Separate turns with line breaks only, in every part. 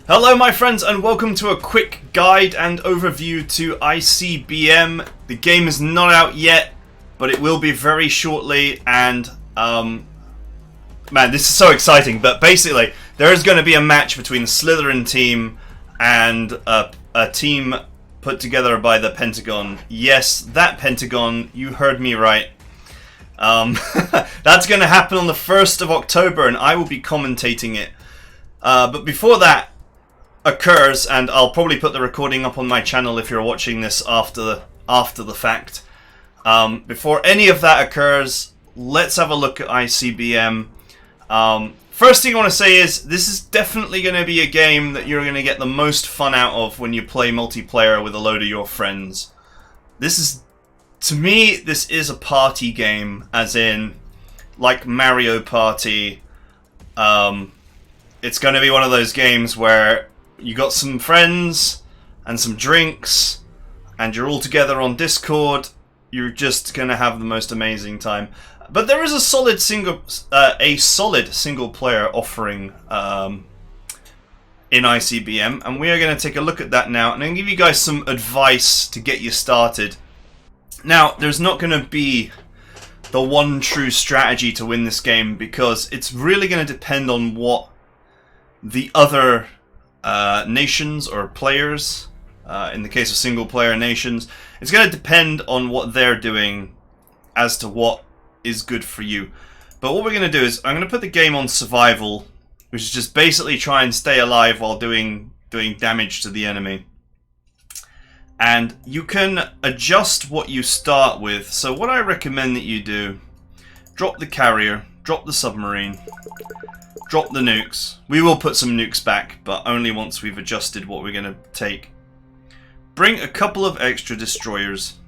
Hello my friends and welcome to a quick guide and overview to ICBM. The game is not out yet, but it will be very shortly, and man, this is so exciting. But basically, there is going to be a match between the Slitherine team and a team put together by the Pentagon. Yes, that Pentagon, you heard me right. That's going to happen on the 1st of October and I will be commentating it. But before that occurs, and I'll probably put the recording up on my channel if you're watching this after the fact. Before any of that occurs, let's have a look at ICBM. First thing I want to say is this is definitely going to be a game that you're going to get the most fun out of when you play multiplayer with a load of your friends. To me, this is a party game, as in like Mario Party. It's going to be one of those games where you got some friends and some drinks and you're all together on Discord. You're just going to have the most amazing time. But there is a solid single player offering in ICBM, and we are going to take a look at that now, and I'm going to give you guys some advice to get you started. Now, there's not going to be the one true strategy to win this game, because it's really going to depend on what the other nations or players, in the case of single player nations, it's going to depend on what they're doing as to what is good for you. But what we're going to do is I'm going to put the game on survival, which is just basically try and stay alive while doing damage to the enemy. And you can adjust what you start with. So what I recommend that you do, drop the carrier, drop the submarine, drop the nukes. We will put some nukes back, but only once we've adjusted what we're going to take. Bring a couple of extra destroyers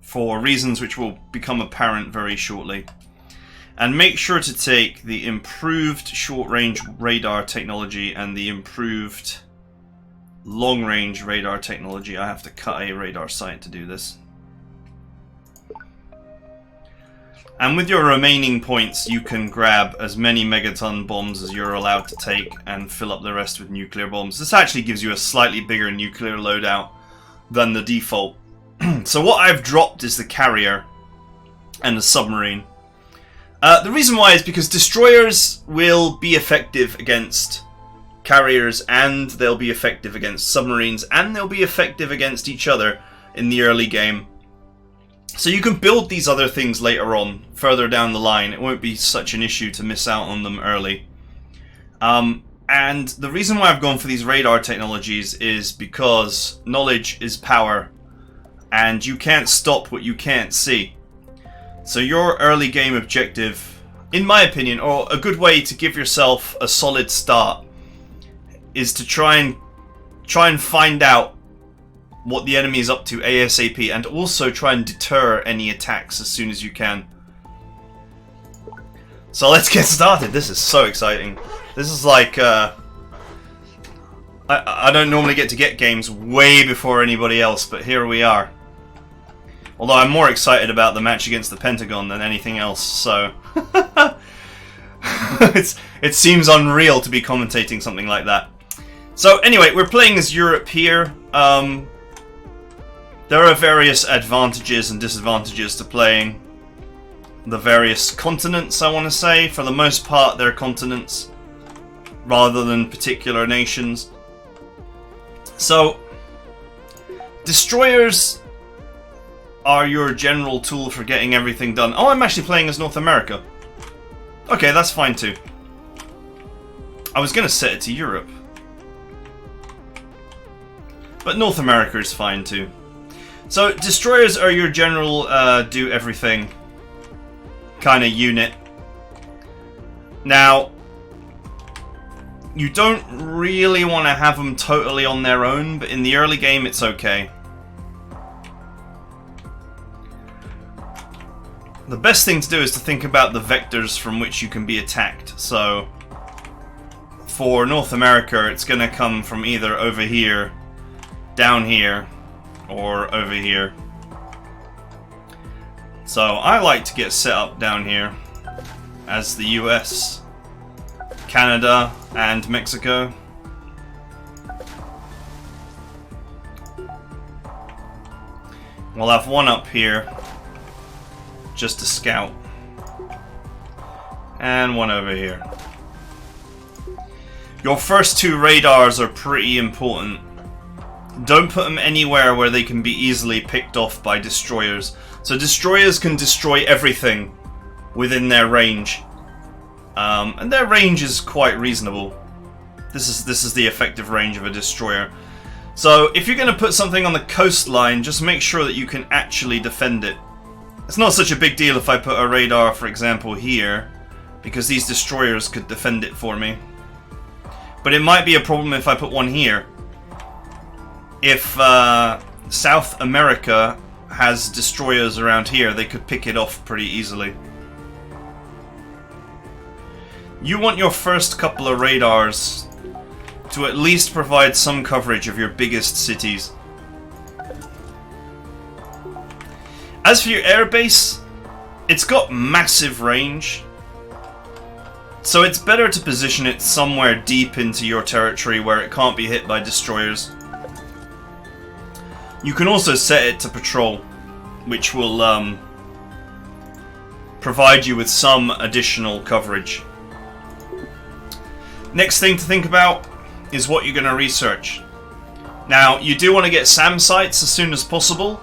for reasons which will become apparent very shortly. And make sure to take the improved short-range radar technology and the improved long-range radar technology. I have to cut a radar site to do this. And with your remaining points, you can grab as many megaton bombs as you're allowed to take and fill up the rest with nuclear bombs. This actually gives you a slightly bigger nuclear loadout than the default. So what I've dropped is the carrier and the submarine. The reason why is because destroyers will be effective against carriers, and they'll be effective against submarines, and they'll be effective against each other in the early game. So you can build these other things later on, further down the line. It won't be such an issue to miss out on them early. And the reason why I've gone for these radar technologies is because knowledge is power, and you can't stop what you can't see. So your early game objective, in my opinion, or a good way to give yourself a solid start, is to try and find out what the enemy is up to ASAP, and also try and deter any attacks as soon as you can. So let's get started. This is so exciting. This is like I don't normally get games way before anybody else, but here we are. Although I'm more excited about the match against the Pentagon than anything else, so it seems unreal to be commentating something like that. So anyway, we're playing as Europe here. There are various advantages and disadvantages to playing the various continents, I want to say. For the most part, they're continents rather than particular nations. So, destroyers are your general tool for getting everything done. Oh, I'm actually playing as North America. Okay, that's fine too. I was going to set it to Europe, but North America is fine too. So, destroyers are your general do everything kind of unit. Now, you don't really want to have them totally on their own, but in the early game it's okay. The best thing to do is to think about the vectors from which you can be attacked. So, for North America, it's going to come from either over here, down here, or over here. So I like to get set up down here as the US, Canada, and Mexico. We'll have one up here, just to scout. And one over here. Your first two radars are pretty important. Don't put them anywhere where they can be easily picked off by destroyers. So destroyers can destroy everything within their range. And their range is quite reasonable. This is the effective range of a destroyer. So if you're going to put something on the coastline, just make sure that you can actually defend it. It's not such a big deal if I put a radar, for example, here, because these destroyers could defend it for me. But it might be a problem if I put one here. If South America has destroyers around here, they could pick it off pretty easily. You want your first couple of radars to at least provide some coverage of your biggest cities. As for your airbase, it's got massive range. So it's better to position it somewhere deep into your territory where it can't be hit by destroyers. You can also set it to patrol, which will provide you with some additional coverage. Next thing to think about is what you're going to research. Now, you do want to get SAM sites as soon as possible,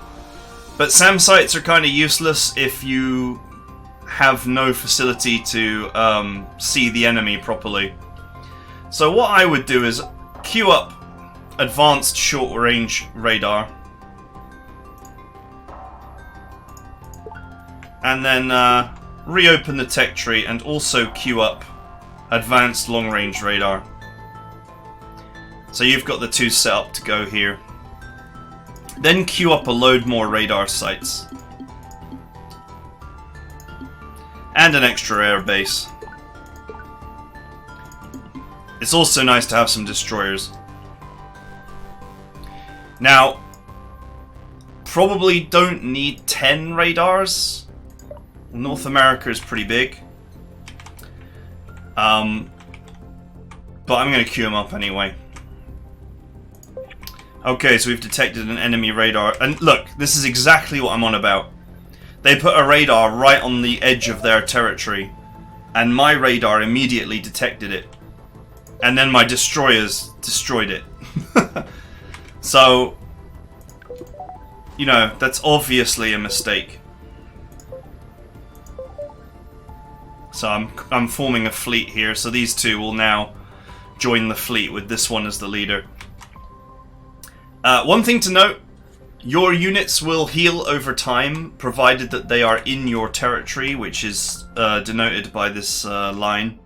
but SAM sites are kind of useless if you have no facility to see the enemy properly. So what I would do is queue up advanced short-range radar, and then reopen the tech tree and also queue up advanced long-range radar. So you've got the two set up to go here. Then queue up a load more radar sites. And an extra air base. It's also nice to have some destroyers. Now, probably don't need 10 radars. North America is pretty big. But I'm going to queue them up anyway. Okay, so we've detected an enemy radar. And look, this is exactly what I'm on about. They put a radar right on the edge of their territory, and my radar immediately detected it. And then my destroyers destroyed it. So, you know, that's obviously a mistake. So I'm forming a fleet here, so these two will now join the fleet with this one as the leader. One thing to note, your units will heal over time, provided that they are in your territory, which is denoted by this line.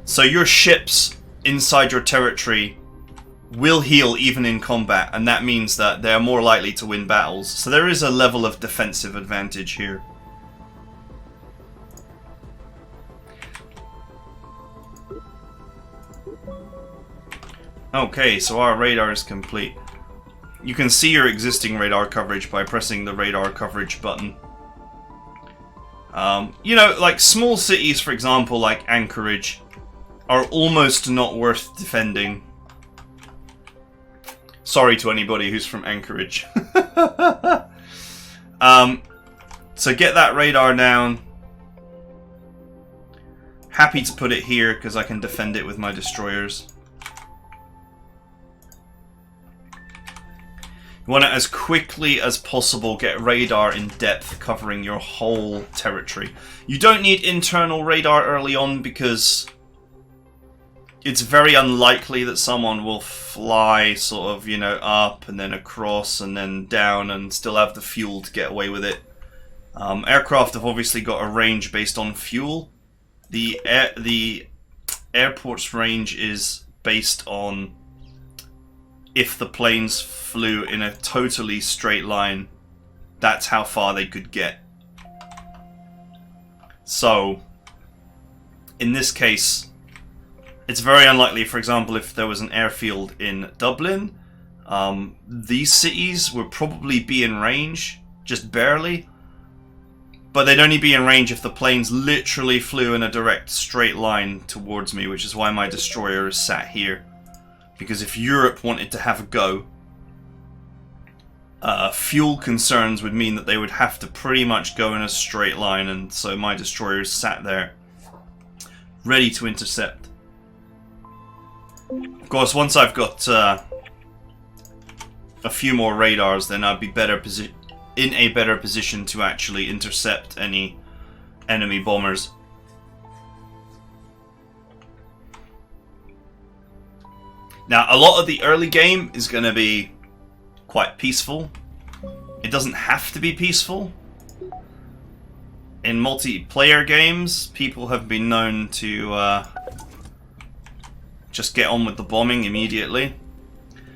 So your ships inside your territory will heal even in combat, and that means that they are more likely to win battles. So there is a level of defensive advantage here. Okay, so our radar is complete. You can see your existing radar coverage by pressing the radar coverage button. You know, like small cities, for example, like Anchorage, are almost not worth defending. Sorry to anybody who's from Anchorage. So get that radar down. Happy to put it here because I can defend it with my destroyers. You want to, as quickly as possible, get radar in depth covering your whole territory. You don't need internal radar early on because it's very unlikely that someone will fly sort of, you know, up and then across and then down and still have the fuel to get away with it. Aircraft have obviously got a range based on fuel. The airport's range is based on if the planes flew in a totally straight line, that's how far they could get. So, in this case, it's very unlikely, for example, if there was an airfield in Dublin, these cities would probably be in range, just barely. But they'd only be in range if the planes literally flew in a direct straight line towards me, which is why my destroyer is sat here. Because if Europe wanted to have a go, fuel concerns would mean that they would have to pretty much go in a straight line, and so my destroyers sat there ready to intercept. Of course, once I've got a few more radars, then I'd be in a better position to actually intercept any enemy bombers. Now, a lot of the early game is going to be quite peaceful. It doesn't have to be peaceful. In multiplayer games, people have been known to just get on with the bombing immediately.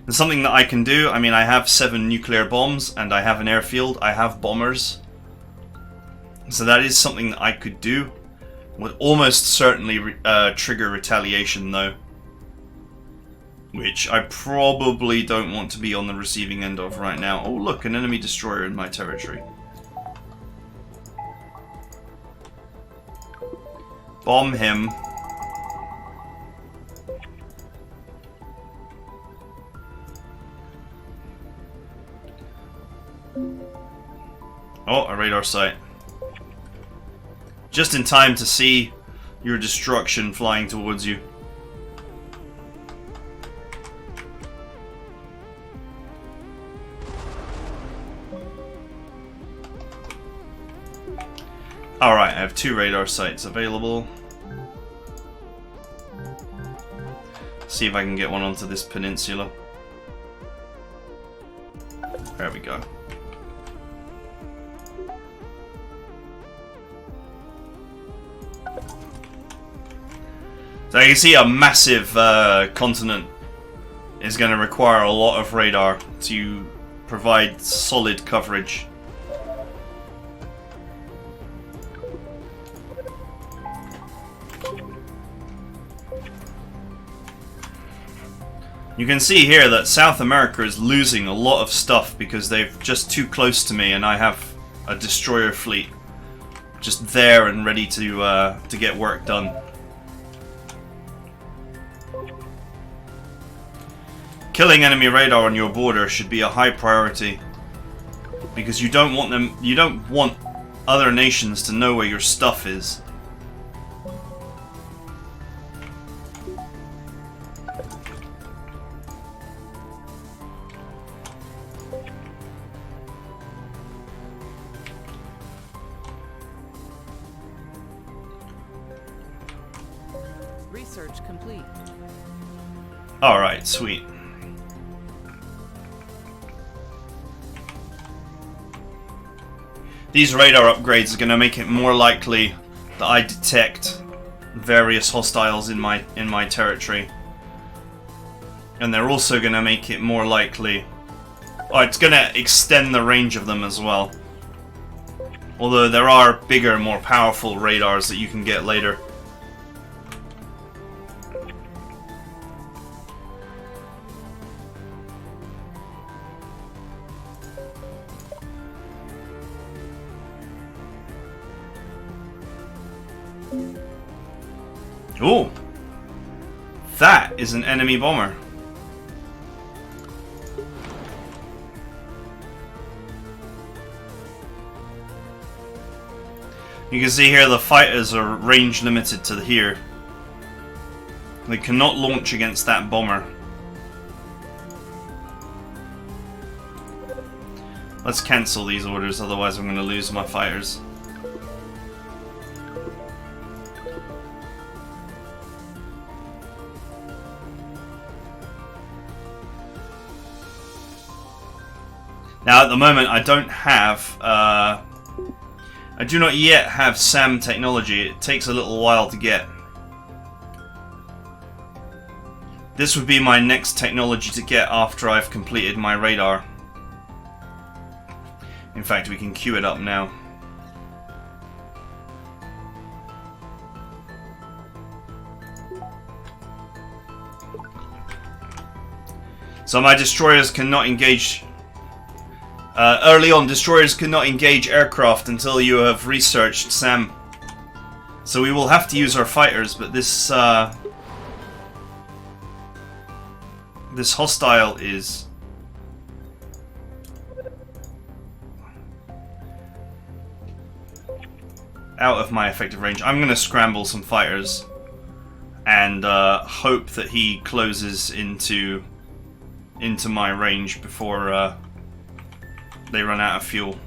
And something that I can do, I mean, I have 7 nuclear bombs and I have an airfield, I have bombers. So that is something that I could do. Would almost certainly trigger retaliation though. Which I probably don't want to be on the receiving end of right now. Oh look, an enemy destroyer in my territory. Bomb him. Oh, a radar site. Just in time to see your destruction flying towards you. Alright, I have 2 radar sites available. See if I can get one onto this peninsula. There we go. So you can see a massive continent is going to require a lot of radar to provide solid coverage. You can see here that South America is losing a lot of stuff because they're just too close to me, and I have a destroyer fleet just there and ready to get work done. Killing enemy radar on your border should be a high priority because you don't want other nations to know where your stuff is.
Research complete.
Alright, sweet. These radar upgrades are going to make it more likely that I detect various hostiles in my territory. And they're also going to make it more likely... Oh, it's going to extend the range of them as well. Although there are bigger, more powerful radars that you can get later. Ooh! That is an enemy bomber. You can see here the fighters are range limited to here. They cannot launch against that bomber. Let's cancel these orders, otherwise I'm going to lose my fighters. Now at the moment I don't have, I do not yet have SAM technology. It takes a little while to get. This would be my next technology to get after I've completed my radar. In fact, we can queue it up now. So my destroyers cannot engage... early on, destroyers cannot engage aircraft until you have researched SAM. So we will have to use our fighters, but this this hostile is out of my effective range. I'm going to scramble some fighters and hope that he closes into my range before they run out of fuel.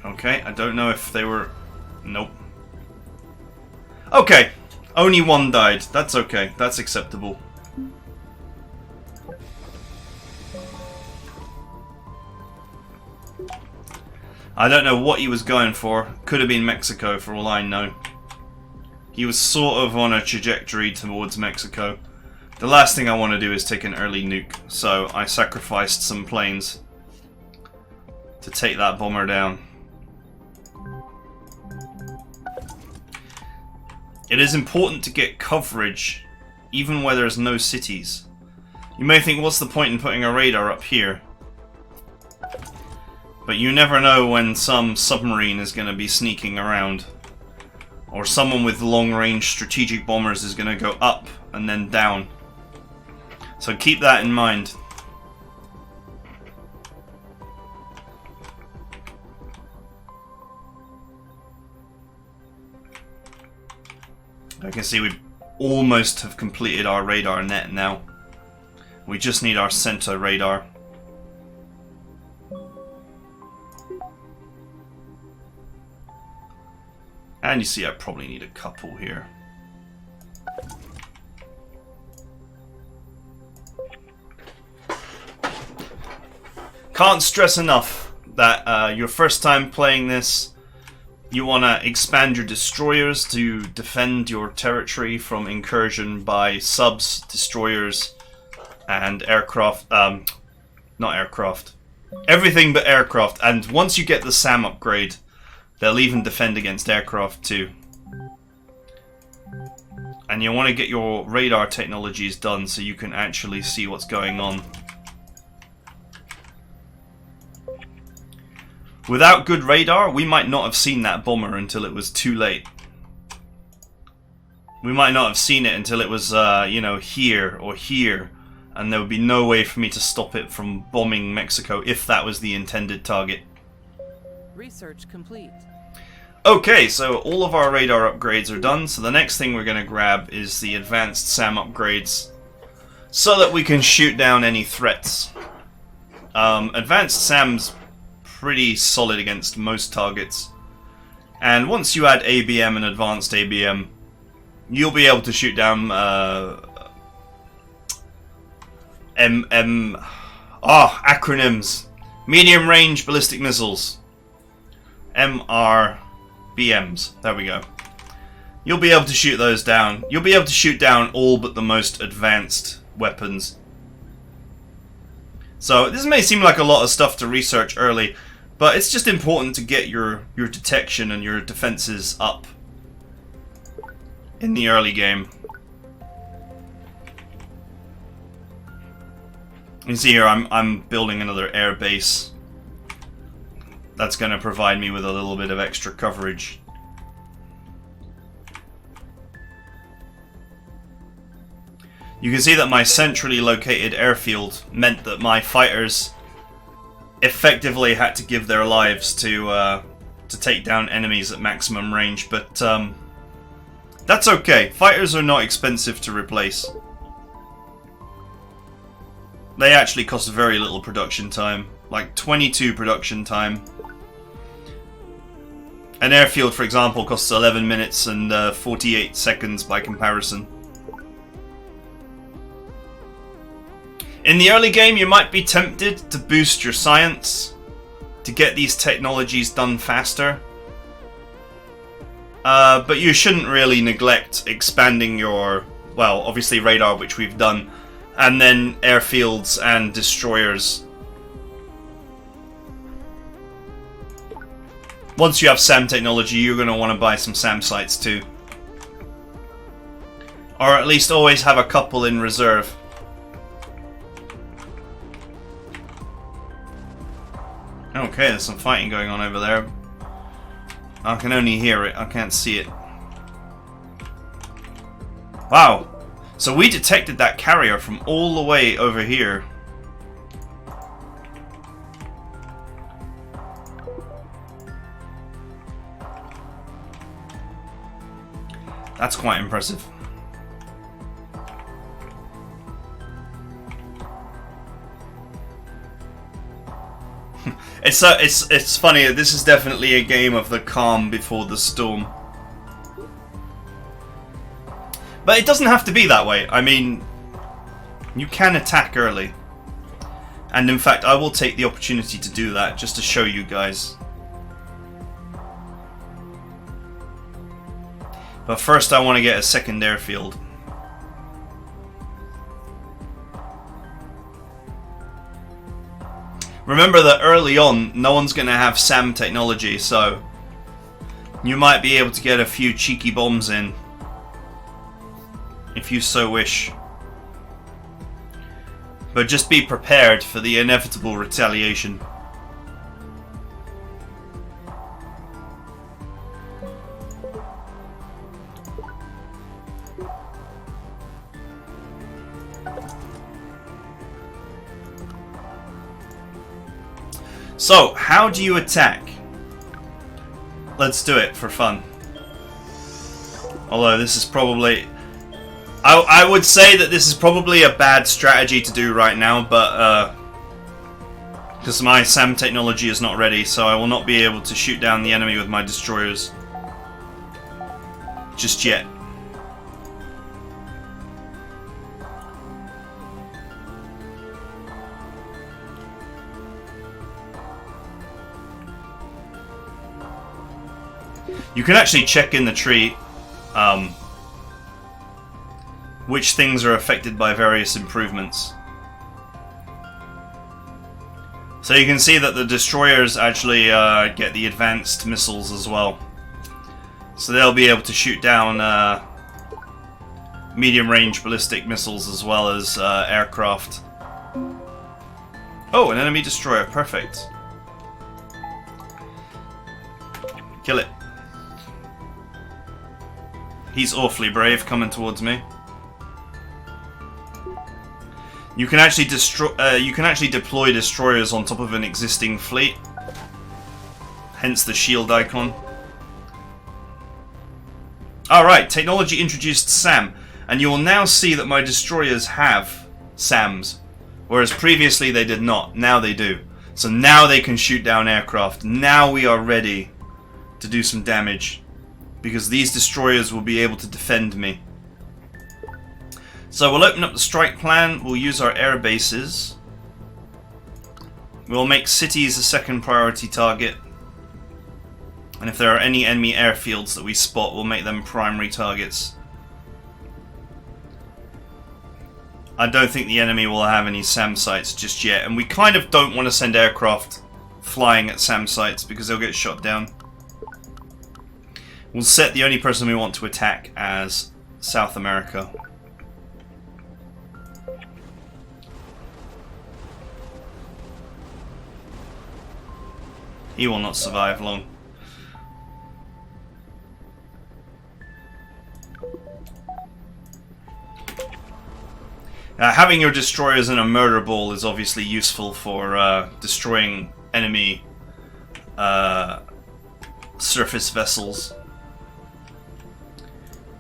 Okay, I don't know if they were... Nope. Okay, only one died. That's okay, that's acceptable. I don't know what he was going for. Could have been Mexico for all I know. He was sort of on a trajectory towards Mexico. The last thing I want to do is take an early nuke, so I sacrificed some planes to take that bomber down. It is important to get coverage even where there's no cities. You may think, what's the point in putting a radar up here? But you never know when some submarine is going to be sneaking around. Or someone with long-range strategic bombers is going to go up and then down. So keep that in mind. I can see we almost have completed our radar net now. We just need our center radar. And you see I probably need a couple here. Can't stress enough that your first time playing this, you want to expand your destroyers to defend your territory from incursion by subs, destroyers, and aircraft. Not aircraft. Everything but aircraft. And once you get the SAM upgrade, they'll even defend against aircraft too. And you want to get your radar technologies done so you can actually see what's going on. Without good radar, we might not have seen that bomber until it was too late. We might not have seen it until it was, you know, here or here. And there would be no way for me to stop it from bombing Mexico if that was the intended target.
Research complete.
Okay, so all of our radar upgrades are done. So the next thing we're going to grab is the advanced SAM upgrades, so that we can shoot down any threats. Advanced SAM's pretty solid against most targets. And once you add ABM and advanced ABM, you'll be able to shoot down acronyms. Medium range ballistic missiles. MRBMs. There we go. You'll be able to shoot those down. You'll be able to shoot down all but the most advanced weapons. So this may seem like a lot of stuff to research early, but it's just important to get your detection and your defenses up in the early game. You can see here I'm building another air base. That's going to provide me with a little bit of extra coverage. You can see that my centrally located airfield meant that my fighters effectively had to give their lives to take down enemies at maximum range, but that's okay. Fighters are not expensive to replace. They actually cost very little production time, like 22 production time. An airfield, for example, costs 11 minutes and 48 seconds by comparison. In the early game, you might be tempted to boost your science to get these technologies done faster. But you shouldn't really neglect expanding your, well, obviously radar, which we've done, and then airfields and destroyers. Once you have SAM technology, you're going to want to buy some SAM sites too. Or at least always have a couple in reserve. Okay, there's some fighting going on over there. I can only hear it, I can't see it. Wow! So we detected that carrier from all the way over here. That's quite impressive. It's funny. This is definitely a game of the calm before the storm. But it doesn't have to be that way. I mean, you can attack early. And in fact, I will take the opportunity to do that just to show you guys. But first I want to get a second airfield. Remember that early on, no one's going to have SAM technology, so you might be able to get a few cheeky bombs in, if you so wish. But just be prepared for the inevitable retaliation. So, how do you attack? Let's do it for fun. Although this is probably... I would say that this is probably a bad strategy to do right now, but... because my SAM technology is not ready, so I will not be able to shoot down the enemy with my destroyers. Just yet. You can actually check in the tree which things are affected by various improvements. So you can see that the destroyers actually get the advanced missiles as well. So they'll be able to shoot down medium-range ballistic missiles as well as aircraft. Oh, an enemy destroyer. Perfect. Kill it. He's awfully brave coming towards me. You can actually deploy destroyers on top of an existing fleet. Hence the shield icon. Alright, technology introduced SAM. And you will now see that my destroyers have SAMs. Whereas previously they did not. Now they do. So now they can shoot down aircraft. Now we are ready to do some damage. Because these destroyers will be able to defend me. So we'll open up the strike plan. We'll use our air bases. We'll make cities a second priority target. And if there are any enemy airfields that we spot, we'll make them primary targets. I don't think the enemy will have any SAM sites just yet. And we kind of don't want to send aircraft flying at SAM sites because they'll get shot down. We'll set the only person we want to attack as South America. He will not survive long. Having your destroyers in a murder ball is obviously useful for destroying enemy surface vessels.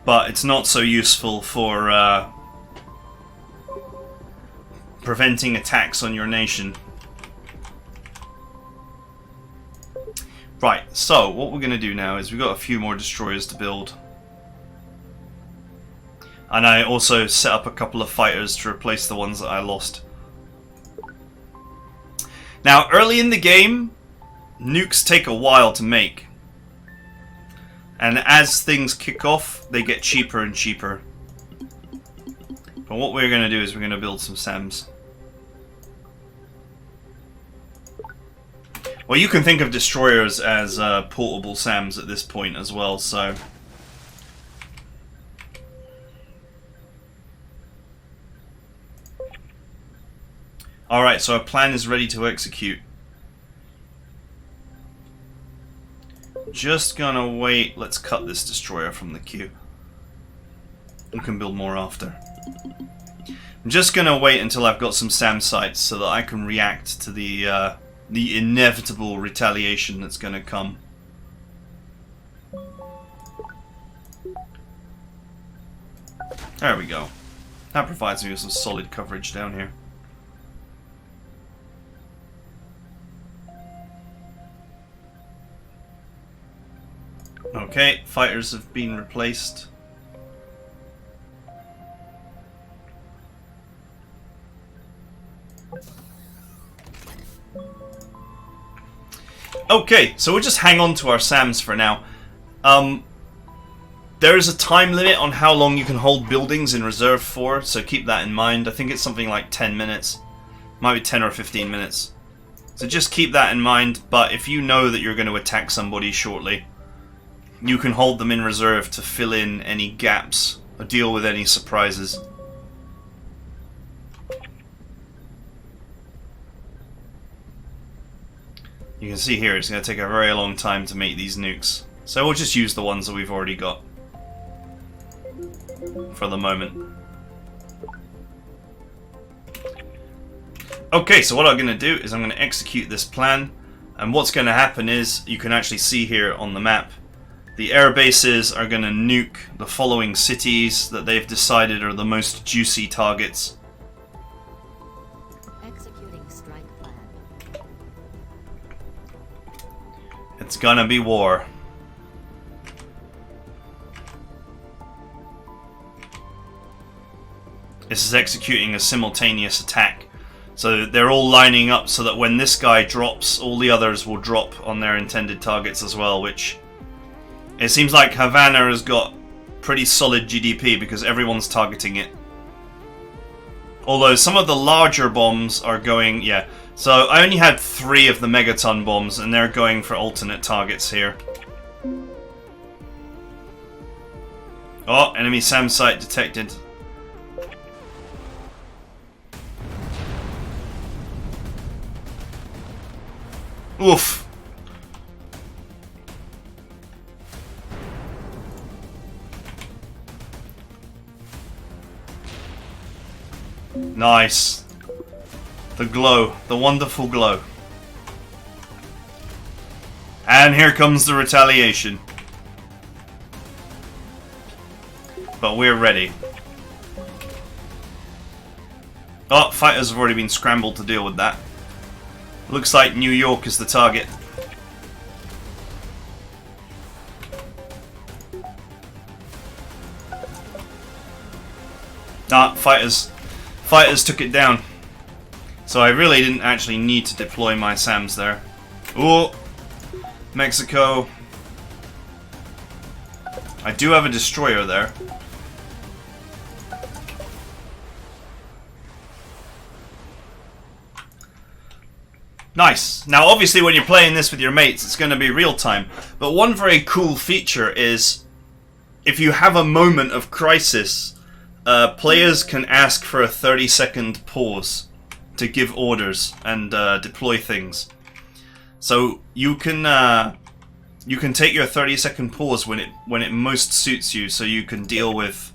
But it's not so useful for preventing attacks on your nation. Right, so what we're going to do now is we've got a few more destroyers to build. And I also set up a couple of fighters to replace the ones that I lost. Now, early in the game, nukes take a while to make. And as things kick off, they get cheaper and cheaper. But what we're going to do is we're going to build some SAMs. Well, you can think of destroyers as portable SAMs at this point as well, so... Alright, so our plan is ready to execute. Just gonna wait. Let's cut this destroyer from the queue. We can build more after. I'm just gonna wait until I've got some SAM sites so that I can react to the inevitable retaliation that's gonna come. There we go. That provides me with some solid coverage down here. Okay, fighters have been replaced. Okay, so we'll just hang on to our SAMs for now. There is a time limit on how long you can hold buildings in reserve for, so keep that in mind. I think it's something like 10 minutes. Might be 10 or 15 minutes. So just keep that in mind, but if you know that you're going to attack somebody shortly, you can hold them in reserve to fill in any gaps or deal with any surprises. You can see here it's going to take a very long time to make these nukes. So we'll just use the ones that we've already got for the moment. Okay, so what I'm going to do is I'm going to execute this plan, and what's going to happen is, you can actually see here on the map, the air bases are going to nuke the following cities that they've decided are the most juicy targets.
Executing strike plan.
It's gonna be war. This is executing a simultaneous attack. So they're all lining up so that when this guy drops, all the others will drop on their intended targets as well, which it seems like Havana has got pretty solid GDP because everyone's targeting it. Although some of the larger bombs are going, yeah. So I only had 3 of the megaton bombs and they're going for alternate targets here. Oh, enemy SAM site detected. Oof. Nice. The glow. The wonderful glow. And here comes the retaliation. But we're ready. Oh, fighters have already been scrambled to deal with that. Looks like New York is the target. Ah, fighters took it down. So I really didn't actually need to deploy my SAMs there. Ooh, Mexico. I do have a destroyer there. Nice. Now obviously when you're playing this with your mates it's going to be real time, but one very cool feature is if you have a moment of crisis, players can ask for a 30-second pause to give orders and deploy things. So you can take your 30-second pause when it most suits you, so you can deal with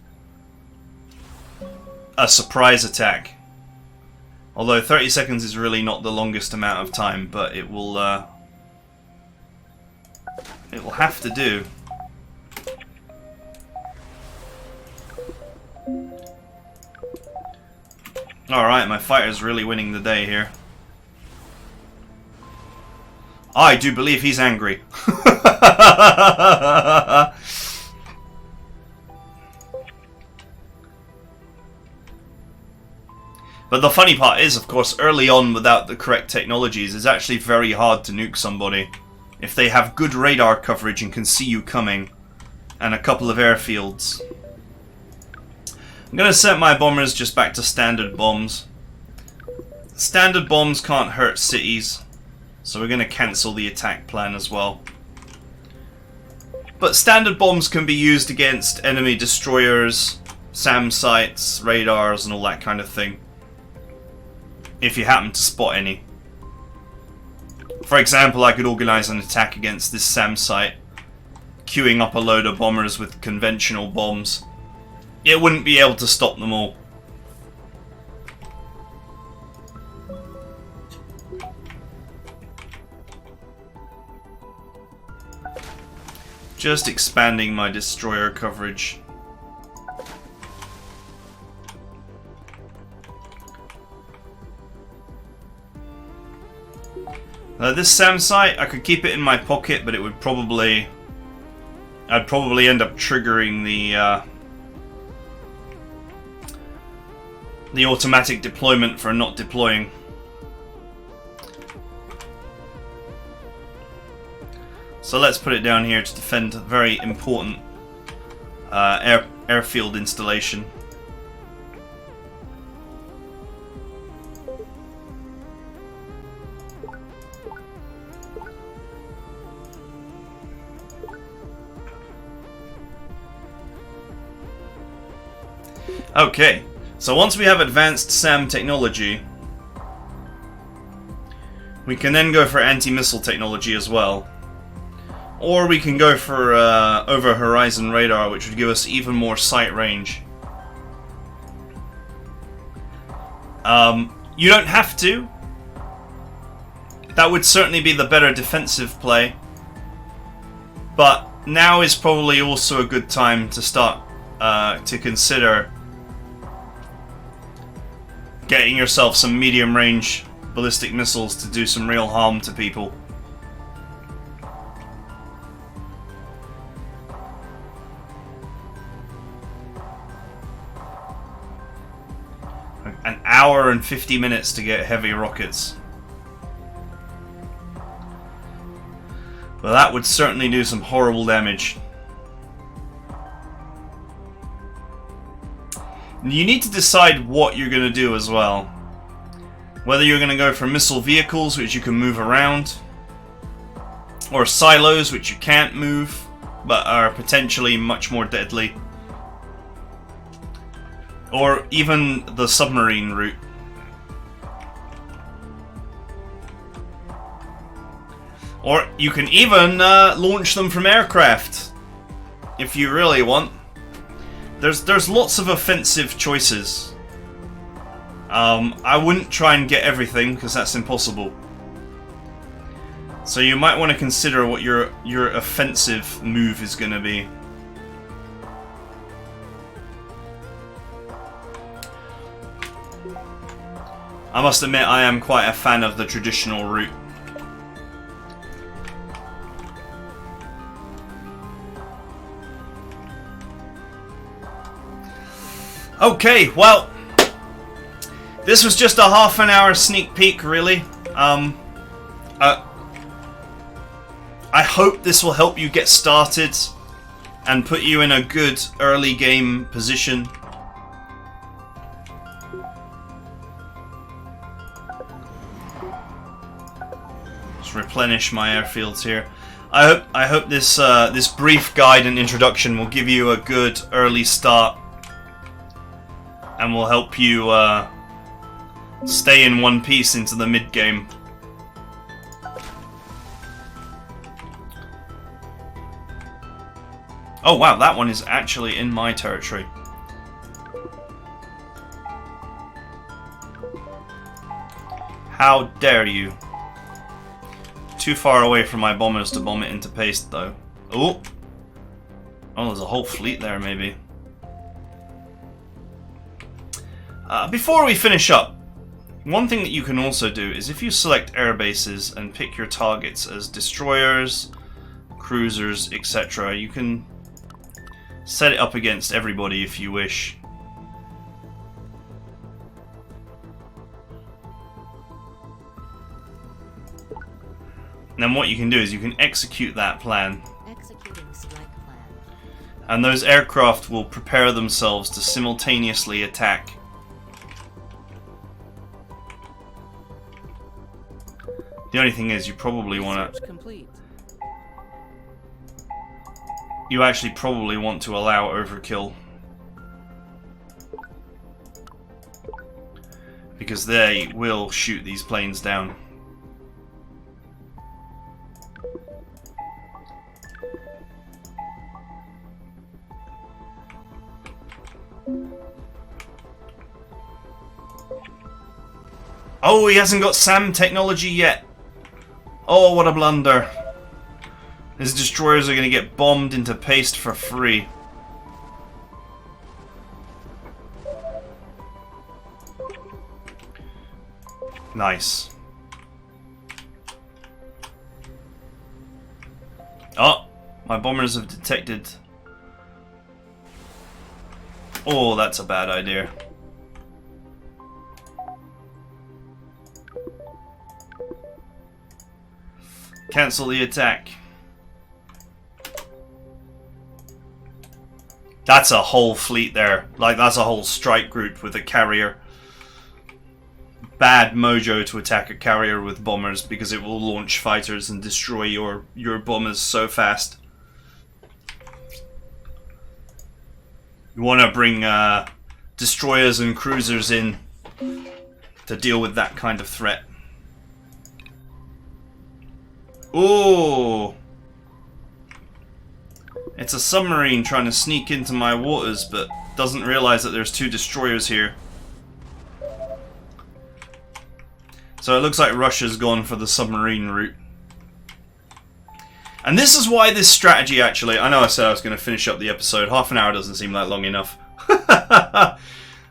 a surprise attack. Although 30 seconds is really not the longest amount of time, but it will have to do. Alright, my fighter's really winning the day here. I do believe he's angry. But the funny part is, of course, early on without the correct technologies, it's actually very hard to nuke somebody. If they have good radar coverage and can see you coming, and a couple of airfields. I'm going to set my bombers just back to standard bombs. Standard bombs can't hurt cities, so we're going to cancel the attack plan as well. But standard bombs can be used against enemy destroyers, SAM sites, radars, and all that kind of thing. If you happen to spot any. For example, I could organize an attack against this SAM site, queuing up a load of bombers with conventional bombs. It wouldn't be able to stop them all. Just expanding my destroyer coverage. This SAM site, I could keep it in my pocket, but it would probably... I'd probably end up triggering the automatic deployment for not deploying. So let's put it down here to defend a very important airfield installation. Okay, so once we have advanced SAM technology, we can then go for anti-missile technology as well. Or we can go for over-horizon radar, which would give us even more sight range. You don't have to. That would certainly be the better defensive play. But now is probably also a good time to start to consider getting yourself some medium-range ballistic missiles to do some real harm to people. An hour and 50 minutes to get heavy rockets. Well, that would certainly do some horrible damage. You need to decide what you're going to do as well. Whether you're going to go for missile vehicles, which you can move around, or silos, which you can't move, but are potentially much more deadly. Or even the submarine route. Or you can even launch them from aircraft, if you really want. There's lots of offensive choices. I wouldn't try and get everything, because that's impossible. So you might want to consider what your offensive move is going to be. I must admit, I am quite a fan of the traditional route. Okay, well, this was just a half an hour sneak peek, really. I hope this will help you get started and put you in a good early game position. Just replenish my airfields here. I hope this this brief guide and introduction will give you a good early start. And will help you stay in one piece into the mid-game. Oh wow, that one is actually in my territory. How dare you? Too far away from my bombers to bomb it into paste, though. Oh! Oh, there's a whole fleet there, maybe. Before we finish up, one thing that you can also do is if you select air bases and pick your targets as destroyers, cruisers, etc., you can set it up against everybody if you wish. And then what you can do is you can execute that plan.
Executing strike plan.
And those aircraft will prepare themselves to simultaneously attack. The only thing is, you probably want to... You actually probably want to allow overkill. Because they will shoot these planes down. Oh, he hasn't got SAM technology yet. Oh, what a blunder. His destroyers are going to get bombed into paste for free. Nice. My bombers have detected... Oh, that's a bad idea. Cancel the attack. That's a whole fleet there. Like, that's a whole strike group with a carrier. Bad mojo to attack a carrier with bombers because it will launch fighters and destroy your bombers so fast. You want to bring destroyers and cruisers in to deal with that kind of threat. Ooh! It's a submarine trying to sneak into my waters, but doesn't realize that there's 2 destroyers here. So it looks like Russia's gone for the submarine route. And this is why this strategy actually... I know I said I was going to finish up the episode. Half an hour doesn't seem like long enough.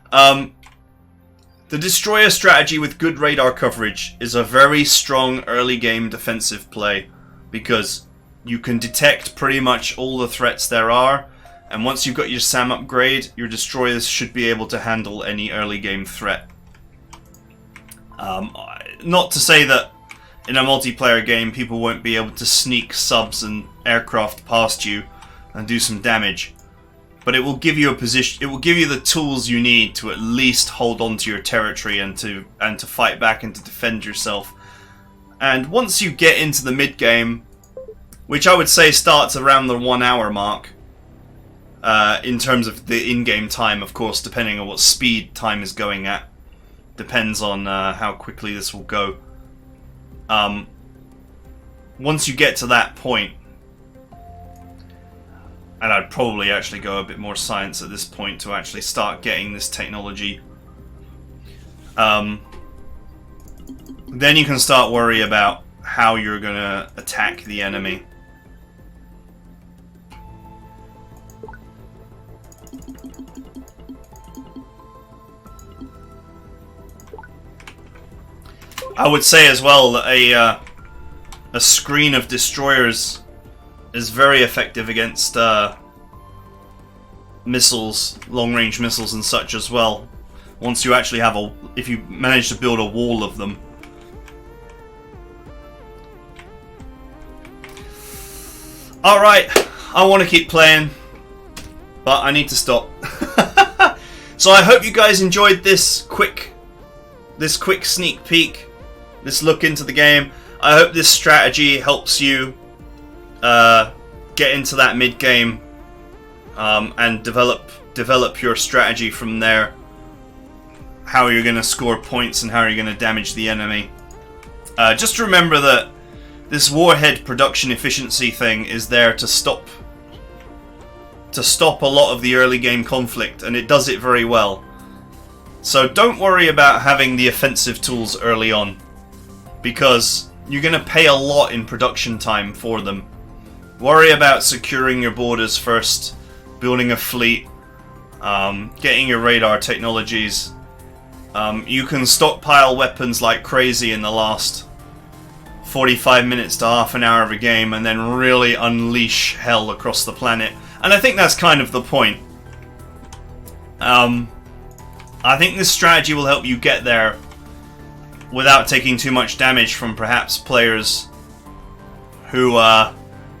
The destroyer strategy with good radar coverage is a very strong early game defensive play. Because you can detect pretty much all the threats there are. And once you've got your SAM upgrade, your destroyers should be able to handle any early game threat. Not to say that in a multiplayer game people won't be able to sneak subs and aircraft past you and do some damage, but it will give you a position. It will give you the tools you need to at least hold on to your territory and to fight back and to defend yourself. And once you get into the mid game, which I would say starts around the 1 hour mark, in terms of the in-game time, of course, depending on what speed time is going at. Depends on how quickly this will go. Once you get to that point, and I'd probably actually go a bit more science at this point to actually start getting this technology, then you can start worry about how you're going to attack the enemy. I would say as well that a screen of destroyers is very effective against missiles, long-range missiles and such as well. Once you actually have if you manage to build a wall of them. Alright, I want to keep playing, but I need to stop. So I hope you guys enjoyed this quick sneak peek. This look into the game. I hope this strategy helps you get into that mid game and develop your strategy from there. How you're going to score points and how you're going to damage the enemy. Just remember that this warhead production efficiency thing is there to stop a lot of the early game conflict, and it does it very well. So don't worry about having the offensive tools early on, because you're going to pay a lot in production time for them. Worry about securing your borders first, building a fleet, getting your radar technologies. You can stockpile weapons like crazy in the last 45 minutes to half an hour of a game and then really unleash hell across the planet. And I think that's kind of the point. I think this strategy will help you get there without taking too much damage from perhaps players who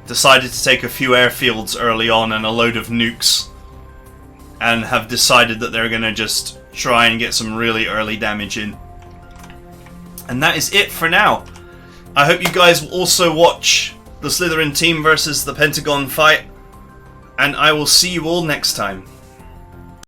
decided to take a few airfields early on and a load of nukes and have decided that they're going to just try and get some really early damage in. And that is it for now. I hope you guys will also watch the Slitherine team versus the Pentagon fight, and I will see you all next time.